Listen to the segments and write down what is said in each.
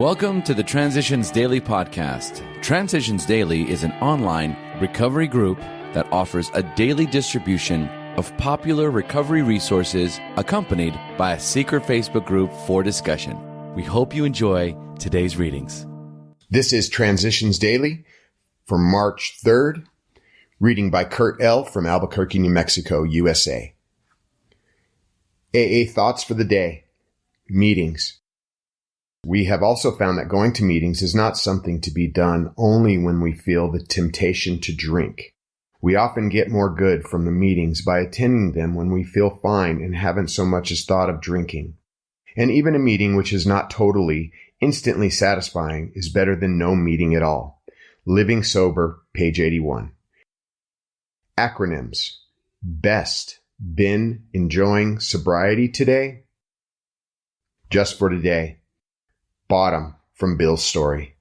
Welcome to the Transitions Daily podcast. Transitions Daily is an online recovery group that offers a daily distribution of popular recovery resources accompanied by a secret Facebook group for discussion. We hope you enjoy today's readings. This is Transitions Daily for March 3rd, reading by Kurt L. from Albuquerque, New Mexico, USA. AA thoughts for the day. Meetings. We have also found that going to meetings is not something to be done only when we feel the temptation to drink. We often get more good from the meetings by attending them when we feel fine and haven't so much as thought of drinking. And even a meeting which is not totally, instantly satisfying is better than no meeting at all. Living Sober, page 81. Acronyms. BEST. Been enjoying sobriety today? Just for today. Bottom, from Bill's story.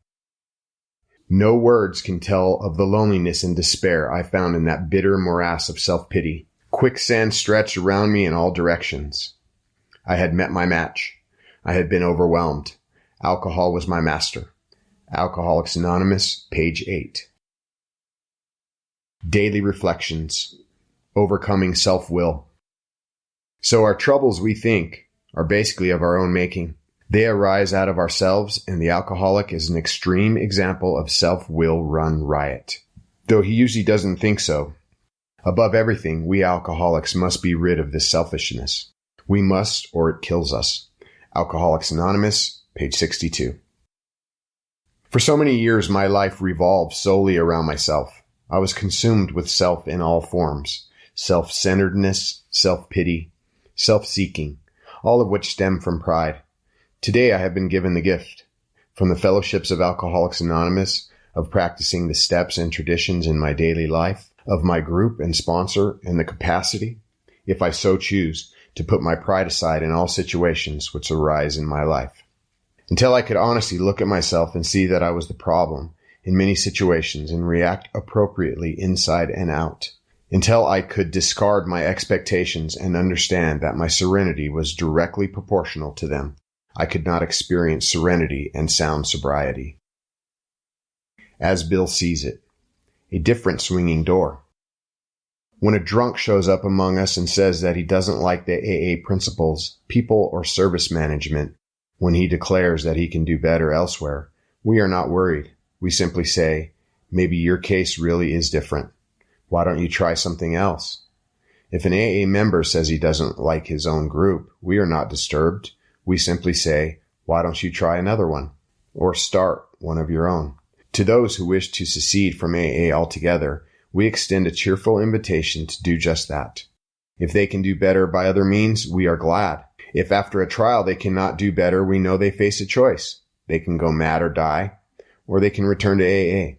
No words can tell of the loneliness and despair I found in that bitter morass of self-pity. Quicksand stretched around me in all directions. I had met my match. I had been overwhelmed. Alcohol was my master. Alcoholics Anonymous, page 8. Daily Reflections. Overcoming Self-Will. So our troubles, we think, are basically of our own making. They arise out of ourselves, and the alcoholic is an extreme example of self-will run riot. Though he usually doesn't think so. Above everything, we alcoholics must be rid of this selfishness. We must, or it kills us. Alcoholics Anonymous, page 62. For so many years, my life revolved solely around myself. I was consumed with self in all forms. Self-centeredness, self-pity, self-seeking, all of which stem from pride. Today I have been given the gift, from the fellowships of Alcoholics Anonymous, of practicing the steps and traditions in my daily life, of my group and sponsor, and the capacity, if I so choose, to put my pride aside in all situations which arise in my life. Until I could honestly look at myself and see that I was the problem in many situations and react appropriately inside and out. Until I could discard my expectations and understand that my serenity was directly proportional to them, I could not experience serenity and sound sobriety. As Bill sees it, a different swinging door. When a drunk shows up among us and says that he doesn't like the AA principles, people, or service management, when he declares that he can do better elsewhere, we are not worried. We simply say, maybe your case really is different. Why don't you try something else? If an AA member says he doesn't like his own group, we are not disturbed. We simply say, why don't you try another one? Or start one of your own. To those who wish to secede from AA altogether, we extend a cheerful invitation to do just that. If they can do better by other means, we are glad. If after a trial they cannot do better, we know they face a choice. They can go mad or die, or they can return to AA.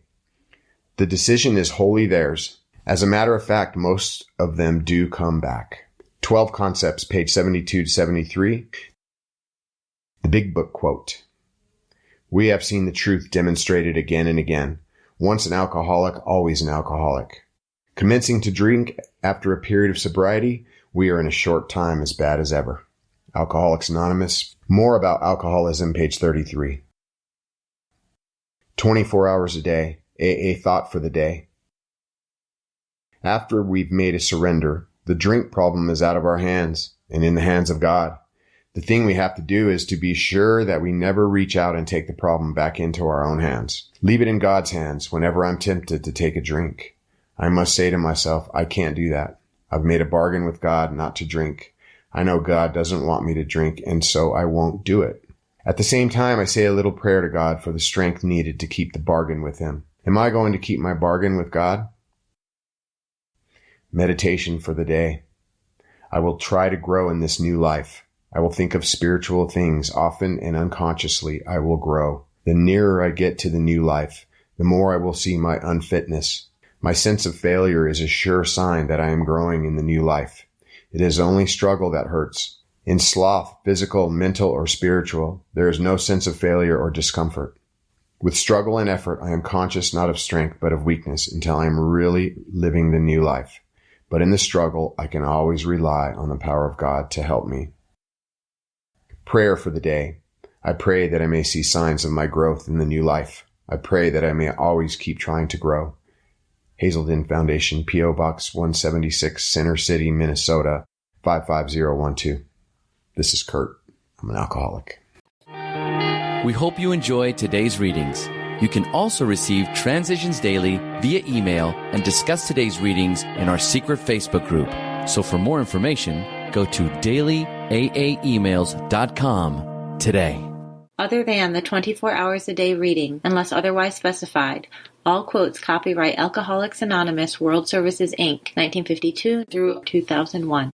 The decision is wholly theirs. As a matter of fact, most of them do come back. 12 Concepts, page 72 to 73. The Big Book quote. We have seen the truth demonstrated again and again. Once an alcoholic, always an alcoholic. Commencing to drink after a period of sobriety, we are in a short time as bad as ever. Alcoholics Anonymous. More about alcoholism, page 33. 24 hours a day. AA thought for the day. After we've made a surrender, the drink problem is out of our hands and in the hands of God. The thing we have to do is to be sure that we never reach out and take the problem back into our own hands. Leave it in God's hands whenever I'm tempted to take a drink. I must say to myself, I can't do that. I've made a bargain with God not to drink. I know God doesn't want me to drink, and so I won't do it. At the same time, I say a little prayer to God for the strength needed to keep the bargain with Him. Am I going to keep my bargain with God? Meditation for the day. I will try to grow in this new life. I will think of spiritual things often and unconsciously. I will grow. The nearer I get to the new life, the more I will see my unfitness. My sense of failure is a sure sign that I am growing in the new life. It is only struggle that hurts. In sloth, physical, mental, or spiritual, there is no sense of failure or discomfort. With struggle and effort, I am conscious not of strength but of weakness until I am really living the new life. But in the struggle, I can always rely on the power of God to help me. Prayer for the day. I pray that I may see signs of my growth in the new life. I pray that I may always keep trying to grow. Hazelden Foundation, P.O. Box 176, Center City, Minnesota, 55012. This is Kurt. I'm an alcoholic. We hope you enjoyed today's readings. You can also receive Transitions Daily via email and discuss today's readings in our secret Facebook group. So for more information, go to dailyaaemails.com today. Other than the 24 hours a day reading, unless otherwise specified, all quotes copyright Alcoholics Anonymous World Services, Inc., 1952 through 2001.